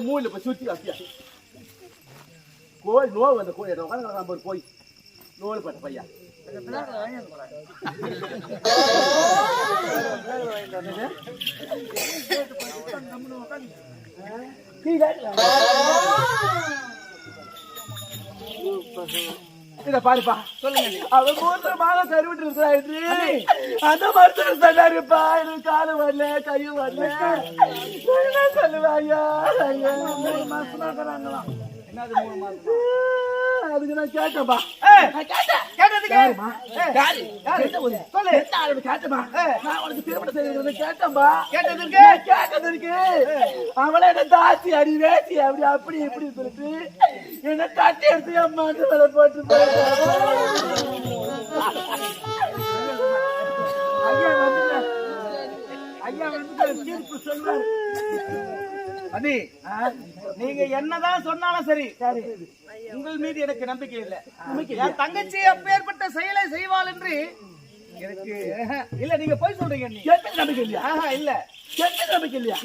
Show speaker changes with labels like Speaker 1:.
Speaker 1: மூல போய் சுத்தி ஆசியா கோய் நோய் வந்த கோய் உட்காந்து ஒரு கோய் நோய் பட்ட பையா இத பாருப்பா சொல்லுங்க அவன் மூத்திரமாக கருவிட்டு இருக்கிறாரு அந்த மருத்துவர் சொன்னாருப்பா எனக்கு காலு வரல கையும் வரல என்ன சொல்லுவாயா 3 மாசமா இருக்கிறாங்களாம் என்னது 3 மாசம் அதுக்கு நான் கேட்டேன்பா கேட்டதுக்கு அவளை என்ன தாச்சி அடி வேச்சி அப்படி அப்படி இப்படி சொல்லிட்டு என்ன தட்டி எடுத்து அம்மா மேல போட்டு ஐயா வந்து தீர்ப்பு சொல்வார் அண்ணி நீங்க என்னதான் சொன்னாலும் சரி சரி உங்கள் மீது எனக்கு நம்பிக்கை இல்லை என் தங்கச்சி அப்பேற்பட்ட செயலை செய்வாள் என்று எனக்கு இல்ல நீங்க போய் சொல்றீங்க நம்பிக்கை இல்லையா இல்ல நம்பிக்கை இல்லையா